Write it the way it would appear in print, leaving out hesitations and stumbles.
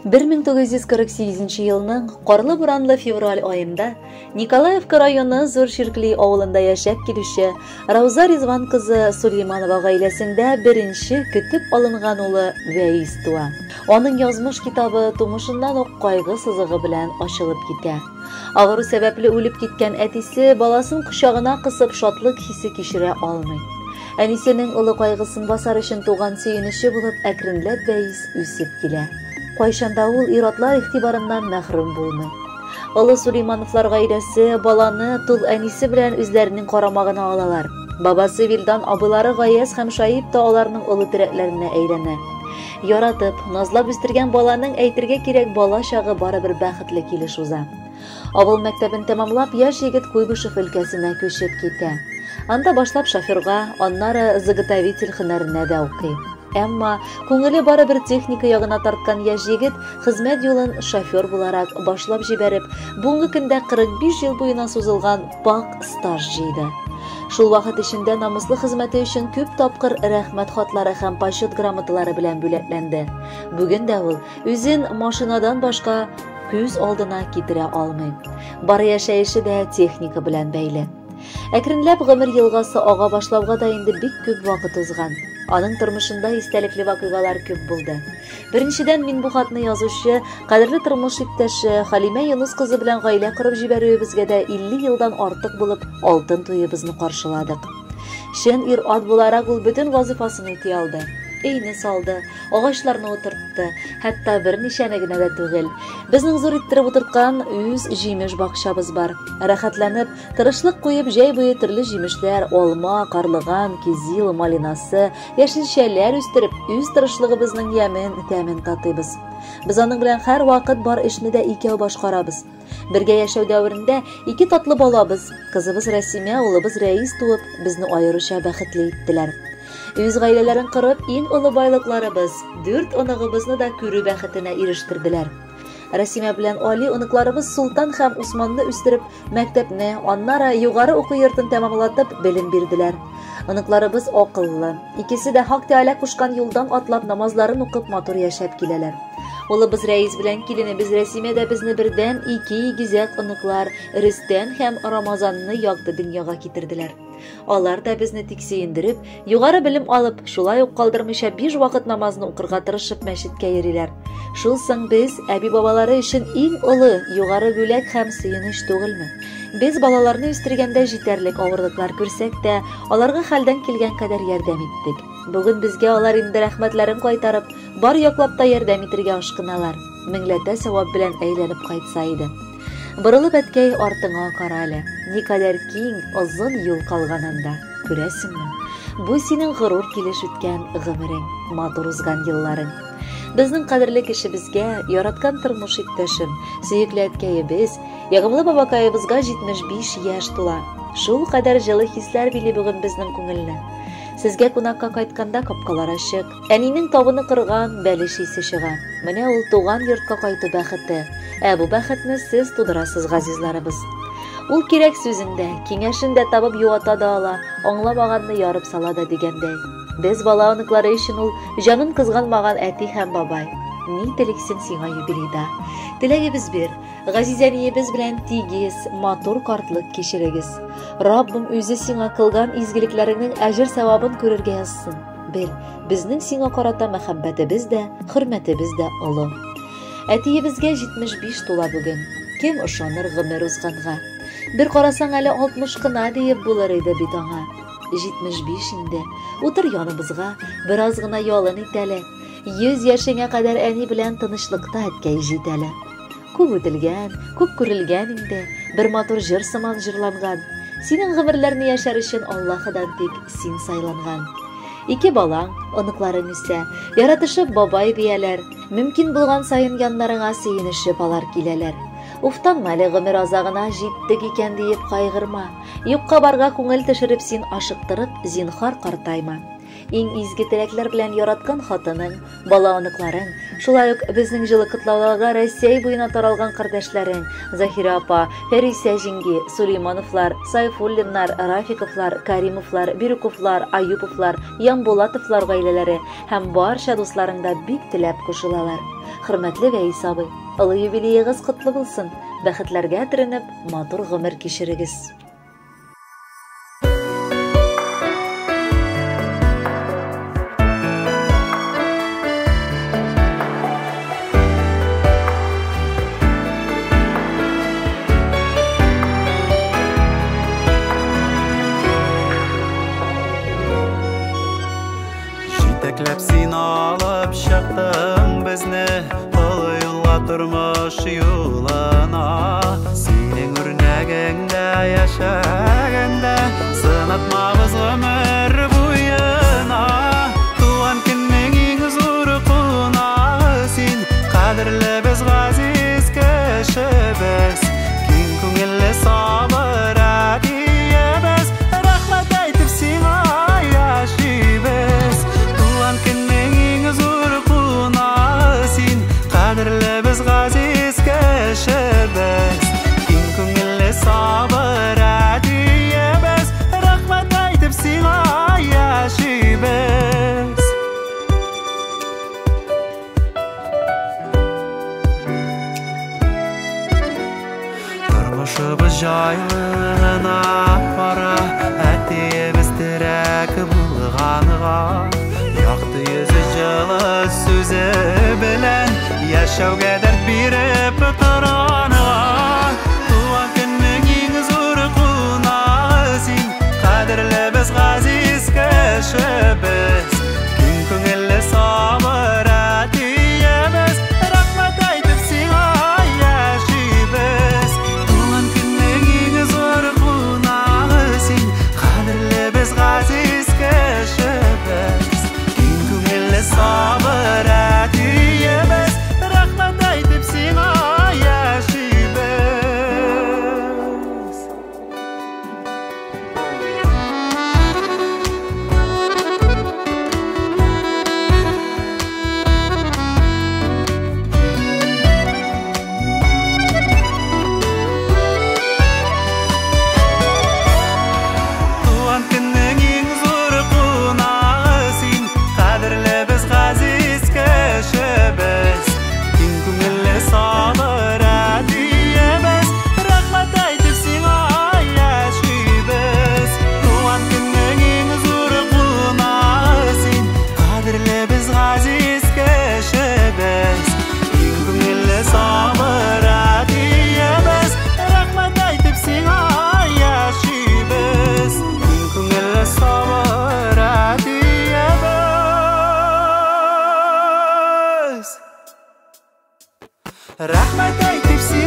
1948 елның қарлы-буранлы февраль айында Николаевка районы Зур Ширкли авылында яшәп килүче Рауза Ризван кызы Сулейманова гаиләсендә беренче көтеп алынган улы Вәис туа. Аның язмыш китабы тумышыннан ук кайгы сызыгы белән ачылып китә. Авыру сәбәпле үлеп киткән әтисе баласын кочагына кысып шатлык хисе кичерә алмый. Әнисенең улы кайгысын басар өчен туган сөенече булып әкренләп Вәис үсеп килә. Кайчанда ул иратлар игътибарыннан мәхрүм булмый. Улы Сулеймановлар гаиләсе баланы тол әнисе белән үзләренең карамагына алалар. Бабасы Вилдан, абылары Гаяз һәм Шаиб та аларның улы терәкләренә әйләнә. Яратып, назлап үстергән баланың әйтергә кирәк бала чагы барыбер бәхетле килеш уза. Авыл мәктәбен тәмамлап, яшь егет Куйбышев өлкәсенә күчеп китә. Анда башлап шоферга, аннары заготовитель һөнәренә дә укый. Әмма күңеле барыбер техника ягына тарткан яшь егет хезмәт юлын шофер буларак башлап җибәреп, бүгенге көндә 45 ел буена сузылган пак стаж җыйды. Шул вакыт эчендә намуслы хезмәте өчен күп тапкыр рәхмәт хатлары һәм почет грамоталары белән бүләкләнде. Бүген дә ул үзен машинадан башка күз алдына китерә алмый. Бары яшәеше дә техника белән бәйле. Әкренләп гомер елгасы ага башлауга да инде бик күп вакыт узган. Аның тормышында истәлекле вакыйгалар күп булды. Беренчедән мин бу хатны язучы, кадерле тормыш иптәше Халимә Юнус кызы белән гаилә корып җибәрүебезгә дә 50 елдан артык булып алтын туебызны каршыладык. Шен ир-ат буларак ул бөтен вазифасын үти алды. Өйне салды, агачларны утыртты, хәтта берничәне генә дә түгел. Безнең зур иттереп утырткан үз җимеш бакчабыз бар. Рәхәтләнеп, тырышлык куеп, җәй буе төрле җимешләр, алма, карлыган, кизил, малинасы, яшелчәләр үстереп, үз тырышлыгыбызның ямен тәмен татыйбыз. Без аның белән һәр вакыт бар эшне дә икәү башкарабыз. Бергә яшәү дәверендә 2 татлы балабыз, кызыбыз Рәсимә, улыбыз Рәис туып, безне аеруча бәхетле иттеләр. Үз гаиләләрен корып, иң олы байлыкларыбыз, 4 оныгыбызны да күрү бәхетенә ирештерделәр. Рәсимә белән Али оныкларыбыз Султан һәм Усманны үстереп, мәктәпне, аннары югары уку йортын тәмамлатып, белем бирделәр. Оныкларыбыз акыллы. Икесе дә Хак Тәгалә кушкан юлдан атлап намазларын укып матур яшәп киләләр. Улыбыз Рәис белән киленебез Рәсимә дә безне бердән 2 гизәк оныклар Рөстәм һәм Рамазанны якты дөньяга китерделәр. Алар да безне тик сөендереп, югары белем алып, шулай ук калдырмыйча 5 вакыт намазны укырга тырышып мәчеткә йөриләр. Шул соң без әби-бабалары өчен иң олы югары бүләк һәм сөенеч түгелме? Без балаларны үстергәндә җитәрлек авырлыклар күрсәк тә, аларга хәлдән килгән кадәр ярдәм иттек. Бүген безгә алар инде рәхмәтләрен кайтарып, бар яклап та ярдәм итәргә ашкыналар. Меңләтә савап белән әйләнеп кайтса иде. Борылып әткәй артыңа кара әле. Никадәр киң, озын юл калган анда. Күрәсеңме? Бу синең горур килеш үткән гомерең, матур узган елларың. Безнең кадерле кешебезгә, яраткан тормыш иптәшем, сөекле әткәебез, ягымлы бабакаебызга 75 яшь тула. Шул кадәр җылы хисләр били бүген безнең күңелне. Сезгә кунакка кайтканда капкалар ачык. Әнинең табыны кырган, бәлеш исе чыга. Менә ул туган йортка кайту бәхете. Бу бәхетне сез тудырасыз, газизларыбыз. Ул кирәк сүзендә, киңәшендә табып юата да ала, аңламаганны ярып сала да дигәндәй. Без бала оныклары өчен ул җанын кызганмаган әти һәм бабай. Ни телексең сиңа юбилейда? Теләгебез бир, газизәниебез белән тигез, матур картлык кичерегез. Раббым үзе сиңа кылган изгелекләреңнең әҗер-савабын күрергә язсын. Бел, безнең сиңа карата мәхәббәтебез дә, хөрмәтебез дә олы. Әтиебезгә 75 тула бүген. Кем ышаныр гомер узганга? Бер карасаң әле 60 кына диеп булыр иде бит аңа. 75 инде. Утыр яныбызга, бераз гына ялын ит әле. 100 яшеңә кадәр әни белән тынычлыкта әткәй җит әле. Күп үтелгән, күп күрелгән инде. Бер матур җыр сыман җырланган. Синең гомерләрне яшәр өчен Аллаһыдан тик син сайланган. 2 балаң, оныкларың үсә, яратышып бабай дияләр. Мөмкин булган сайын яннарыңа сөенешеп алар киләләр. Уфтанма әле гомер азагына, җиттек икән диеп кайгырма. Юкка барга күңел төшереп син ашыктырып, зинһар картайма. иң изге теләкләр белән яраткан хатының, бала-оныкларын, шулай ук безнең җылы котлауларга Россия буена таралган кардәшләрең Заһира апа, Фәриса җиңги, Сулеймановлар, Сайфуллиннар, Рафиковлар, Каримовлар, Бирюковлар, Аюповлар, Янбулатовлар гаиләләре һәм барча дусларың да бик теләп кушылалар. Хөрмәтле Вәис абый, олы юбилейгыз котлы булсын. Бәхетләргә төренеп, матур гомер кичерегез. Җитәкләп син алып чыктың безне олы юлга тормыш юлына. Синең үрнәгеңдә яшәгәндә сынатмабыз гомер буена. Туган көннең иң зур кунагы син, кадерле без газиз кешебез, киң күңелле сабыр әтиебез, рәхмәт әйтеп сиңа яшибез. Туган көннең иң зур кунагы син, кадерле без газиз кешебез, киң күңелле сабыр әтиебез, рәхмәт әйтеп сиңа яшибез. Тормышыбыз җайлы гына бара, әтиебез терәк булганга, якты йөзе җылы сүзе белән яшәүгә дәрт биреп торганга. Туган көннең иң зур кунагы син, кадерле без газиз кешебез, киң күңелле сабыр әтиебез, рәхмәт әйтеп сиңа яшибез. Туган көннең иң зур кунагы син, кадерле без газиз кешебез, киң күңелле сабыр әтиебез, рәхмәт әйтеп сиңа яшибез. Туган көннең иң зур кунагы син, кадерле без газиз кешебез, киң күңелле сабыр әтиебез, рәхмәт әйтеп сиңа яшибез. Туган көннең иң зур кунагы син, кадерле без газиз кешебез, киң күңелле сабыр әтиебез, рәхмәт әйтеп сиңа яшибез. Киң күңелле сабыр әтиебез, рәхмәт әйтеп сиңа